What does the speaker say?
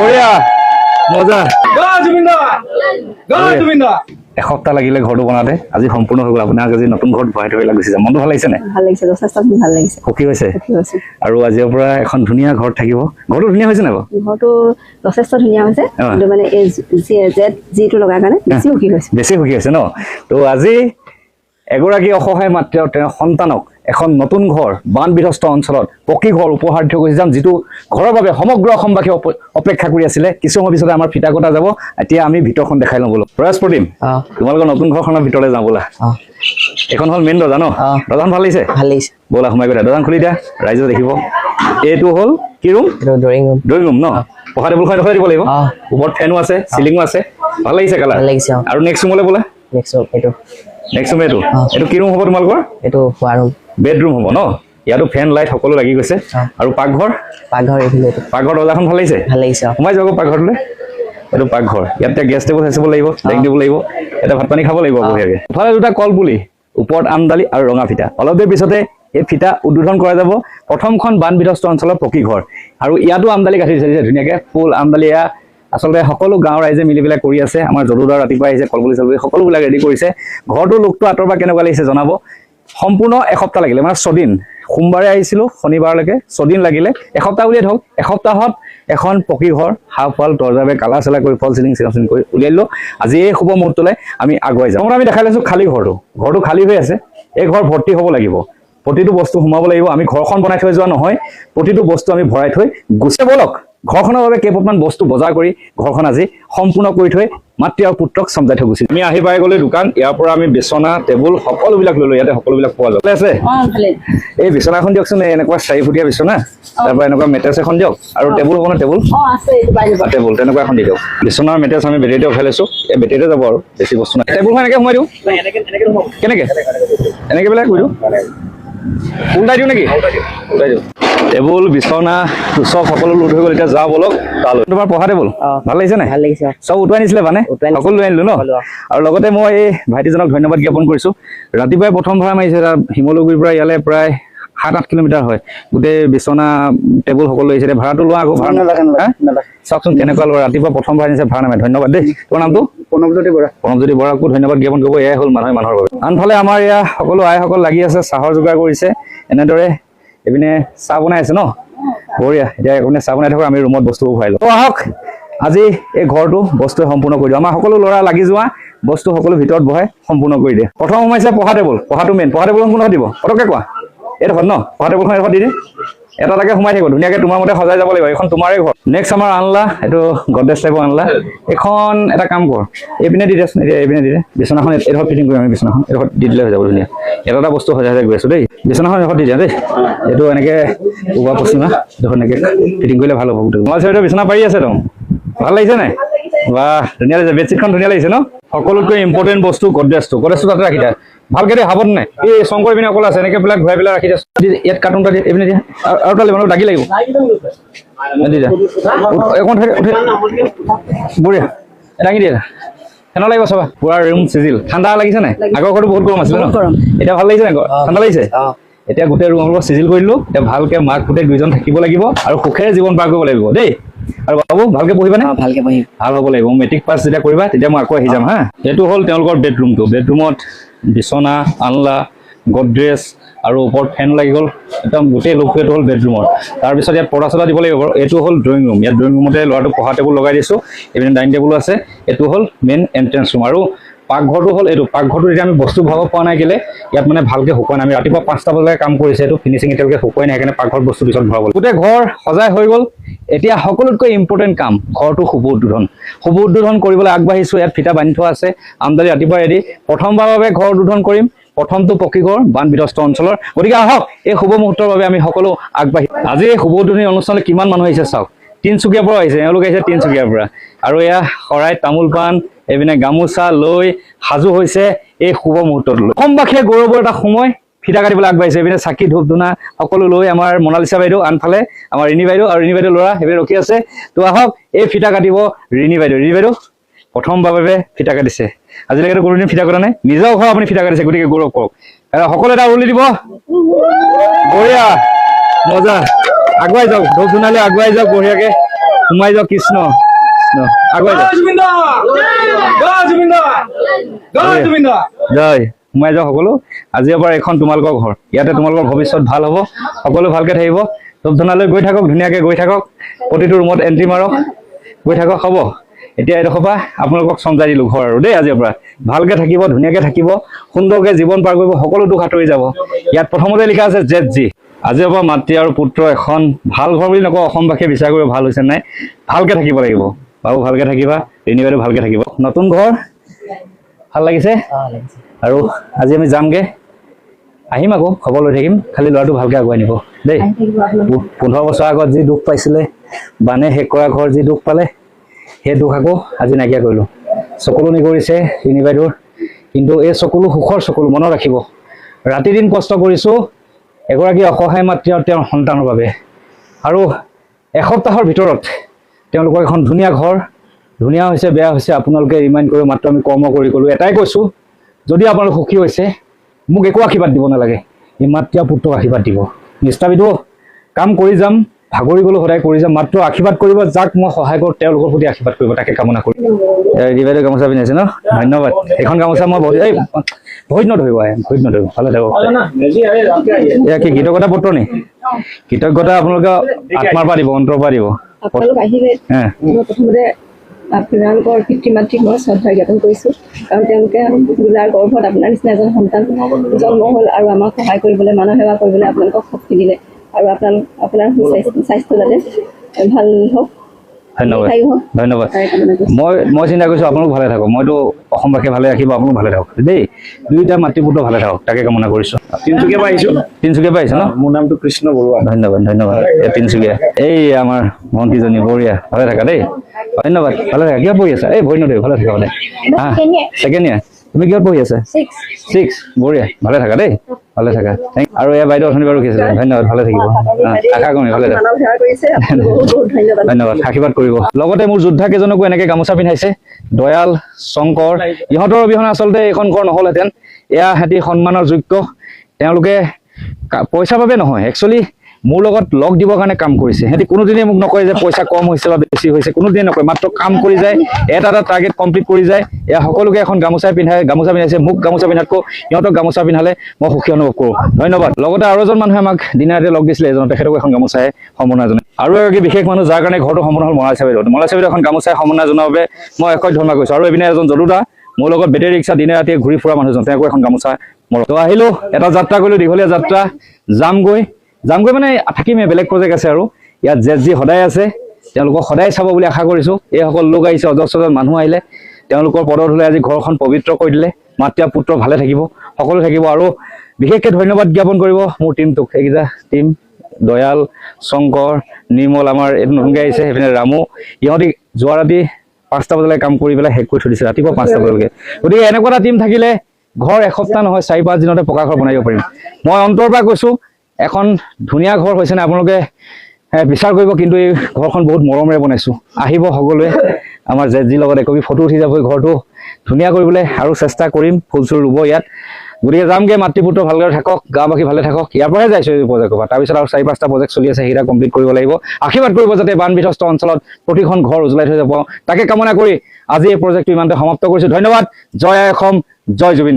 বঢ়িয়া মজা এসপ্তাহ লাগিলে ঘৰটো বনাওঁতে আজি সম্পূৰ্ণ হৈ গ'ল। আপোনাক আজি নতুন ঘৰত ভৰাই থৈ গুচি যাম। মনটো ভাল লাগিছে নে? ভাল লাগিছে, যথেষ্ট ভাল লাগিছে। সুখী হৈছে আৰু আজিৰ পৰা এখন ধুনীয়া ঘৰত থাকিব। ঘৰটো ধুনীয়া হৈছে নাই বাৰু? ঘৰটো যথেষ্ট ধুনীয়া হৈছে, কিন্তু মানে এই যিটো লগাৰ কাৰণে বেছি সুখী হৈছে। বেছি সুখী হৈছে ন? তো আজি এগৰাকী অসহায় মাতৃ আৰু তেওঁৰ সন্তানক এখন নতুন ঘৰ বান বিধ্বস্ত অঞ্চলত পকী ঘৰ উপহাৰ দি গুচি যাম, যিটো ঘৰৰ বাবে সমগ্ৰ অসমবাসী অপেক্ষা কৰি আছিলে। কিছু সময় পিছতে আমাৰ ফিটা কটা যাব। এতিয়া আমি ভিতৰখন দেখাই লওঁ বোলো। প্ৰয়াস প্ৰতিম, তোমালোকৰ নতুন ঘৰখনৰ ভিতৰলৈ যাওঁ ব'লা। এখন হ'ল মেইন দৰ্জা ন? দৰ্জাখন ভাল লাগিছে? ভাল লাগিছে। ব'লা সোমাই গৈ দৰ্জাখন খুলি দিয়া, ৰাইজে দেখিব। এইটো হ'ল কি ৰুম? ড্ৰয়িং ৰুম ন? পঢ়া টেবুলখন দেখুৱাই দিব লাগিব। ওপৰত ফেনো আছে, চিলিঙো আছে। ভাল লাগিছে কালাৰ? আৰু নেক্সট ৰুমলৈ বোলা। নেক্সট ৰুম এইটো কি ৰুম হ'ব তোমালোকৰ? এইটো খোৱা ৰুম, বেডৰুম হ'ব ন? ইয়াতো ফেন লাইট সকলো লাগি গৈছে। আৰু পাকঘৰ দৰ্জাখন ভাল লাগিছে? সোমাই যাব পাকঘৰটোলৈ। এইটো পাকঘৰ। ইয়াত এতিয়া গেছ টেবুল হেচিব লাগিব, ডাইনিং টেবুল লাগিব, এটা ভাত পানী খাব লাগিব বঢ়িয়াকৈ। ইফালে দুটা কলপুলি, ওপৰত আমদালি আৰু ৰঙা ফিটা। অলপ দেৰি পিছতে এই ফিটা উদ্বোধন কৰা যাব। প্ৰথমখন বান বিধ্বস্ত অঞ্চলৰ পকী ঘৰ, আৰু ইয়াতো আমদালি কাটি দিছে ধুনীয়াকৈ। ফুল আমদালি এয়া আচলতে সকলো গাঁৱৰ ৰাইজে মিলি পেলাই কৰি আছে। আমাৰ যদুদাৰ ৰাতিপুৱা আহিছে, কলপুলি চলপুলি সকলোবিলাক ৰেডি কৰিছে। ঘৰটোৰ লুকটো আঁতৰ পৰা কেনেকুৱা লাগিছে জনাব। সম্পূৰ্ণ এসপ্তাহ লাগিলে, মানে 6 দিন। সোমবাৰে আহিছিলোঁ, শনিবাৰলৈকে 6 দিন লাগিলে। এসপ্তাহ বুলিয়ে ধৰক। এসপ্তাহত এখন পকী ঘৰ হাফ ৱাল দৰ্জাবে কালাৰ চালাৰ কৰি ফল চিলিং কৰি উলিয়াই দিলোঁ। আজি এই শুভ মুহূৰ্তলৈ আমি আগুৱাই যাওঁ। আমি দেখাই লৈছোঁ খালী ঘৰটো খালী হৈ আছে। এই ঘৰ ভৰ্তি হ'ব লাগিব, প্ৰতিটো বস্তু সোমাব লাগিব। আমি ঘৰখন বনাই থৈ যোৱা নহয়, প্ৰতিটো বস্তু আমি ভৰাই থৈ গুচি ব'লক। ঘৰখনৰ বাবে কেইপটমান বস্তু বজাৰ কৰি ঘৰখন আজি সম্পূৰ্ণ কৰি থৈ মাতৃ আৰু পুত্ৰক চমজাই থৈ গুচি। আমি আহি পাই গ'লো দোকান। ইয়াৰ পৰা আমি বিচনা টেবুল সকলোবিলাক ল'লো। ইয়াতে সকলোবিলাক পোৱা যাব আছে। এই বিচনাখন দিয়কচোন, এনেকুৱা 4 ফুটীয়া বিচনা, তাৰপৰা এনেকুৱা মেট্ৰেছ এখন দিয়ক, আৰু টেবুল হ'ব নে? টেবুল তেনেকুৱা এখন দি দিয়ক। বিচনাৰ মেট্ৰেছ আমি বেটেৰীতে উঠাই লৈছোঁ। এই বেটেৰীতে যাব আৰু বেছি বস্তু নাই। টেবুলখন এনেকৈ সোমাই দিওঁ। কেনেকৈ? এনেকৈ পেলাই কৰি দিওঁ। উল্টাই দিওঁ নেকি? উল্টাই দিওঁ। টেবুল বিচনা চব সকলো লোড হৈ গ'ল। এতিয়া যাওঁ ব'লক তালৈ। তোমাৰ পঢ়া টেবুল ভাল লাগিছে নাই? চব উটুৱাই নিছিলে মানে? সকলো লৈ আনিলোঁ ন? আৰু লগতে মই এই ভাইটিজনক ধন্যবাদ জ্ঞাপন কৰিছোঁ। ৰাতিপুৱাই প্ৰথম ভাড়া মাৰিছে। শিমলুগুৰিৰ পৰা ইয়ালৈ প্ৰায় 7-8 কিলোমিটাৰ হয়। গোটেই বিচনা টেবুল সকলো আহিছে। ভাড়াটো লোৱা আকৌ ভাড়া চাওকচোন কেনেকুৱা লোৱা। ৰাতিপুৱা প্ৰথম ভাড়া নিছে, ভাড়া নামাৰে। ধন্যবাদ দেই। তোমাৰ নামটো? প্ৰণৱজ্যোতি বৰাকো ধন্যবাদ জ্ঞাপন কৰিব। এয়াই হ'ল মানুহৰ বাবে। আনফালে আমাৰ এয়া সকলো আইসকল লাগি আছে, চাহৰ যোগাৰ কৰিছে। এনেদৰে এইপিনে চাহ বনাই আছে ন? বঢ়িয়া। এতিয়া এইপিনে চাহ বনাই থাকোঁ, আমি ৰুমত বস্তুবোৰ ভৰাই লওঁ। আহক আজি এই ঘৰটো বস্তুৱে সম্পূৰ্ণ কৰি দিওঁ। আমাৰ সকলো ল'ৰা লাগি যোৱা, বস্তু সকলো ভিতৰত বহাই সম্পূৰ্ণ কৰি দিয়ে। প্ৰথম সোমাইছে পঢ়া টেবুল। পঢ়াটো মেইন। পঢ়া টেবুলখন কোনোবা দিব? পটককৈ কোৱা। এইডোখৰত ন? পঢ়া টেবুলখন এডোখৰত দি দিয়ে। এটা সোমাই থাকিব ধুনীয়াকৈ। তোমাৰ মতে সজাই যাব লাগিব। এইখন তোমাৰেই ঘৰ। নেক্সট আমাৰ আনলা, এইটো গডৰেজ টাইপৰ আনলা। এইখন এটা কাম কৰ, এইপিনে দি দেচোন। এতিয়া এইপিনে দি দে। বিচনাখন এডোখৰত ফিটিং কৰিম আমি। বিচনাখন এডোখৰত দি দিলে হৈ যাব ধুনীয়া। এটা বস্তু সজাই গৈ আছোঁ দেই। বিচনাখন এডোখৰত দি দিয়া দেই। এইটো এনেকৈ পূবা পশ্চিমা এডোখৰত এনেকৈ ফিটিং কৰিলে ভাল হ'ব। তোমাৰ চাইডৰ বিচনা পাৰি আছে তো? ভাল লাগিছে নাই? বাহ, ধুনীয়া লাগিছে। বেডশ্বীটখন ধুনীয়া লাগিছে ন? সকলোতকৈ ইম্পৰ্টেণ্ট বস্তু গডৰেজটো তাতে ৰাখি দিয়া ভালকৈ দেই। হাবত নাই। এই শংকৰ পিনে অকল আছে। এনেকৈ বিলাক ঘূৰাই পেলাই ৰাখি দিয়া। ইয়াত কাৰ্টুনটা দিয়ে, এইপিনে দিয়া। আৰু এটা লাগিব, দাগি লাগিব। দি দিয়া বঢ়িয়া। দাঙি দিয়া। ফেনৰ লাগিব চাবা। পুৰা ৰুম চিজিল। ঠাণ্ডা লাগিছে নাই? আগৰ ঘৰটো বহুত গৰম আছিলে ন? এতিয়া ভাল লাগিছে নাই? ঠাণ্ডা লাগিছে? এতিয়া গোটেই ৰুমবোৰ চিজিল কৰি দিলোঁ। এতিয়া ভালকৈ মাক গোটেই 2জন থাকিব লাগিব আৰু সুখেৰে জীৱন পাৰ কৰিব লাগিব দেই। আৰু বাবু ভালকৈ পঢ়িবানে? ভালকৈ পঢ়িম। ভাল হ'ব লাগিব। মেট্ৰিক পাছ যেতিয়া কৰিবা তেতিয়া মই আকৌ আহি যাম হা। এইটো হ'ল তেওঁলোকৰ বেডৰুমটো। বেডৰুমত বিচনা, আনলা, গডৰেজ আৰু ওপৰত ফেন লাগি গ'ল। একদম গোটেই লোকটো এইটো হ'ল বেডৰুমৰ। তাৰপিছত ইয়াত পৰ্দা চৰ্দা দিব লাগিব। এইটো হ'ল ড্ৰয়িং ৰুম। ইয়াত ড্ৰয়িং ৰুমতে ল'ৰাটোক পঢ়া টেবুল লগাই দিছোঁ। এইপিনে ডাইনিং টেবুল আছে। এইটো হ'ল মেইন এণ্ট্ৰেঞ্চ ৰুম। আৰু পাকঘৰটো হ'ল এইটো। পাকঘৰটো এতিয়া আমি বস্তু ভৰাব পৰা নাই কেলে, ইয়াত মানে ভালকৈ শুকুৱাই নাই। আমি ৰাতিপুৱা 5টা বজালৈকে কাম কৰিছে। এইটো ফিনিচিং এতিয়ালৈকে শুকুৱাই নাই, সেইকাৰণে পাকঘৰত বস্তু পিছত ভৰাব। গোটেই ঘৰ সজাই হৈ গ'ল। এতিয়া সকলোতকৈ ইম্পৰ্টেণ্ট কাম, ঘৰটো শুভ উদ্বোধন কৰিবলৈ আগবাঢ়িছোঁ। ইয়াত ফিটা বান্ধি থোৱা আছে। আমদানি ৰাতিপুৱা ৰেডি। প্ৰথমবাৰৰ বাবে ঘৰ উদ্বোধন কৰিম। প্ৰথমটো পকী ঘৰ বান বিধ্বস্ত অঞ্চলৰ। গতিকে আহক এই শুভ মুহূৰ্তৰ বাবে আমি সকলো আগবাঢ়ি। আজি এই শুভ উদ্বোধনী অনুষ্ঠানলৈ কিমান মানুহ আহিছে চাওক। তিনিচুকীয়াৰ পৰা আহিছে, এওঁলোক আহিছে তিনিচুকীয়াৰ পৰা। আৰু এয়া শৰাই তামোল পাণ, এইপিনে গামোচা লৈ সাজু হৈছে এই শুভ মুহূৰ্তলৈ। অসমবাসীয়ে গৌৰৱৰ এটা সময়। ফিটা কাটিবলৈ আগবাঢ়িছে। এইপিনে চাকি ধূপ ধূনা সকলো লৈ আমাৰ মনালিছা বাইদেউ, আনফালে আমাৰ ৰিণী বাইদেউ আৰু ৰিণী বাইদেউ ল'ৰা সেইপিনে ৰখি আছে। তো আহক এই ফিটা কাটিব ৰিণী বাইদেউ প্ৰথমবাৰৰ বাবে ফিটা কাটিছে। আজিলৈকে কোনোদিন ফিটা কটা নাই। নিজৰ ঘৰ আপুনি ফিটা কাটিছে, গতিকে গৌৰৱ কৰক। সকলোৱে এটা উৰুলি দিব। বঢ়িয়া মজা। আগুৱাই যাওক, ধূপ ধূনালৈ আগুৱাই যাওক বঢ়িয়াকৈ। সোমাই যাওক কৃষ্ণ আগুৱাই যাওক জয় সোমাই যাওক সকলো আজিৰ পৰা এখন তোমালোকৰ ঘৰ ইয়াতে তোমালোকৰ ভৱিষ্যত ভাল হ'ব সকলো ভালকে থাকিব ধূপ ধূনালৈ গৈ থাকক ধুনীয়াকে গৈ থাকক প্ৰতিটো ৰুমত এণ্ট্ৰি মাৰক গৈ থাকক হ'ব এতিয়া এইডোখৰ পৰা আপোনালোকক চমজাই দিলোঁ ঘৰ আৰু দেই আজিৰ পৰা ভালকে থাকিব ধুনীয়াকে থাকিব সুন্দৰকে জীৱন পাৰ কৰিব সকলো দুখ আঁতৰি যাব ইয়াত প্ৰথমতে লিখা আছে ZG আজিৰ পৰা মাতৃ আৰু পুত্ৰ এখন ভাল ঘৰ বুলি নকওঁ অসমবাসীয়ে বিচাৰ কৰিব ভাল হৈছে নাই ভালকে থাকিব লাগিব বাবু ভালকে থাকিবা ৰিণী বাইদেউ ভালকে থাকিব নতুন ঘৰ ভাল লাগিছে আৰু আজি আমি যামগে আহিম আকৌ খবৰ লৈ থাকিম খালি ল'ৰাটো ভালকে আগুৱাই নিব দেই 15 বছৰ আগত যি দুখ পাইছিলে বানে শেষ কৰা ঘৰ যি দুখ পালে সেই দুখ আকৌ আজি নাইকিয়া কৰিলোঁ চকুলো নিগৰিছে ৰিণী বাইদেউৰ কিন্তু এই চকুলো সুখৰ চকুলো মনত ৰাখিব ৰাতি দিন কষ্ট কৰিছোঁ এগৰাকী অসহায় মাতৃ আৰু তেওঁৰ সন্তানৰ বাবে আৰু এসপ্তাহৰ ভিতৰত তেওঁলোকৰ এখন ধুনীয়া ঘৰ ধুনীয়া হৈছে বেয়া হৈছে আপোনালোকে ৰিমাইণ্ড কৰিব মাত্ৰ আমি কৰ্ম কৰি গ'লোঁ এটাই কৈছোঁ যদি আপোনালোক সুখী হৈছে মোক একো আশীৰ্বাদ দিব নালাগে এই মাতৃ আৰু পুত্ৰক আশীৰ্বাদ দিব নিষ্ঠাবিদ কাম কৰি যাম ভাগৰি গ'লো সদায় কৰি যাম মাত্ৰ আশীৰ্বাদ কৰিব যাক মই সহায় কৰোঁ তেওঁলোকৰ প্ৰতি আশীৰ্বাদ কৰিব তাকে কামনা কৰিম ৰিণী বাইদেউ গামোচা পিন্ধাইছে ন ধন্যবাদ এইখন গামোচা মই ভৰিত নধৰিব ভালে থাকক এয়া কি কৃতজ্ঞতা পত্ৰ নি কৃতজ্ঞতা আপোনালোকে আত্মাৰ পৰা দিব অন্তৰৰ পৰা দিব আপোনালোক আহিলে মই প্ৰথমতে আপোনালোকৰ পিতৃ মাতৃক মই শ্ৰদ্ধা জ্ঞাপন কৰিছোঁ কাৰণ তেওঁলোকে যাৰ গৰ্ভত আপোনাৰ নিচিনা এজন সন্তান জন্ম হ'ল আৰু আমাক সহায় কৰিবলৈ মানৱ সেৱা কৰিবলৈ আপোনালোকক শক্তি দিলে আৰু আপোনাৰ স্বাস্থ্য যাতে ভাল হওক ধন্যবাদ ধন্যবাদ মই চিন্তা কৰিছোঁ আপোনালোক ভালে থাকক মইতো অসমবাসীয়ে ভালে ৰাখিব আপোনালোক ভালে থাকক দেই দুইটা মাতৃ পুত্ৰ ভালে থাকক তাকে কামনা কৰিছোঁ তিনিচুকীয়াৰ পৰা আহিছোঁ ন মোৰ নামটো কৃষ্ণ বৰুৱা ধন্যবাদ তিনিচুকীয়া এই আমাৰ ভণ্টিজনী বঢ়িয়া ভালে থাকা দেই ধন্যবাদ ভালে থাকা কিহত পঢ়ি আছা এই ভৰি নদী ভালে থাকা মানে ছেকেণ্ড ইয়াৰ তুমি কিহত পঢ়ি আছা 6 বঢ়িয়া ভালে থাকা দেই ভালে থাকা আৰু এয়া বাইদেউ অথনি বাৰু কৈছিলে ধন্যবাদ ভালে থাকিব আশা কৰিম ভালে থাকা ধন্যবাদ আশীৰ্বাদ কৰিব লগতে মোৰ যোদ্ধা কেইজনকো এনেকে গামোচা পিন্ধাইছে দয়াল শংকৰ ইহঁতৰ অবিহনে আচলতে এইখন ঘৰ নহ'লহেঁতেন এয়া সিহঁতি সন্মানৰ যোগ্য তেওঁলোকে পইচাৰ বাবে নহয় একচুৱেলি মোৰ লগত লগ দিবৰ কাৰণে কাম কৰিছে সিহঁতি কোনোদিনে মোক নকয় যে পইচা কম হৈছে বা বেছি হৈছে কোনোদিনে নকয় মাত্ৰ কাম কৰি যায় এটা টাৰ্গেট কমপ্লিট কৰি যায় এয়া সকলোকে এখন গামোচা পিন্ধাইছে মোক গামোচা পিন্ধাতকৈ সিহঁতক গামোচা পিন্ধালে মই সুখী অনুভৱ কৰোঁ ধন্যবাদ লগতে আৰু এজন মানুহে আমাক দিনে ৰাতি লগ দিছিলে এজন তেখেতক এখন গামোচাই সম্বৰ্ধনা জনাই আৰু এগৰাকী বিশেষ মানুহ যাৰ কাৰণে ঘৰটো সম্পূৰ্ণ হ'ল মলাশী বাইদেউ এখন গামোচাই সম্বৰ্ধনা জনোৱাৰ বাবে মই অক্ষয় ধন্যবাদ কৰিছোঁ আৰু এইপিনে এজন জলুদা মোৰ লগত বেটেৰী ৰিক্সা দিনে ৰাতিয়ে ঘূৰি ফুৰা মানুহজন তেওঁকো এখন গামোচা তো আহিলোঁ এটা যাত্ৰা কৰিলোঁ দীঘলীয়া যাত্ৰা যামগৈ মানে থাকিমে বেলেগ প্ৰজেক্ট আছে আৰু ইয়াত ZG সদায় আছে তেওঁলোকক সদায় চাব বুলি আশা কৰিছোঁ এইসকল লোক আহিছে অজস্ৰজন মানুহ আহিলে তেওঁলোকৰ পদত হ'লে আজি ঘৰখন পবিত্ৰ কৰি দিলে মাতৃ আৰু পুত্ৰ ভালে থাকিব সকলো থাকিব আৰু বিশেষকৈ ধন্যবাদ জ্ঞাপন কৰিব মোৰ টীমটোক এইকেইটা টীম দয়াল শংকৰ নিৰ্মল আমাৰ এইটো নতুনকৈ আহিছে সেইপিনে ৰামু ইহঁতি যোৱা ৰাতি 5টা বজালৈ কাম কৰি পেলাই শেষ কৰি থৈ দিছে ৰাতিপুৱা 5টা বজালৈকে গতিকে এনেকুৱা এটা টীম থাকিলে ঘৰ এসপ্তাহ নহয় 4-5 দিনতে পকা ঘৰ বনাই দিব পাৰিম মই অন্তৰৰ পৰা কৈছোঁ এখন ধুনীয়া ঘৰ হৈছে নে আপোনালোকে বিচাৰ কৰিব কিন্তু এই ঘৰখন বহুত মৰমেৰে বনাইছোঁ আহিব সকলোৱে আমাৰ ZG লগত একপি ফটো উঠি যাব ঘৰটো ধুনীয়া কৰিবলৈ আৰু চেষ্টা কৰিম ফুল চুল ৰুব ইয়াত গতিকে যামগৈ মাতৃ পুত্ৰ ভালদৰে থাকক গাঁওবাসী ভালে থাকক ইয়াৰ পৰাই যাইছোঁ এই প্ৰজেক্টৰ পৰা তাৰপিছত আৰু 4-5টা প্ৰজেক্ট চলি আছে সেইকেইটা কমপ্লিট কৰিব লাগিব আশীৰ্বাদ কৰিব যাতে বান বিধ্বস্ত অঞ্চলত প্ৰতিখন ঘৰ উজ্বলাই থৈ যাব তাকে কামনা কৰি আজি এই প্ৰজেক্টটো ইমানতে সমাপ্ত কৰিছোঁ ধন্যবাদ জয় অসম জয় জুবিন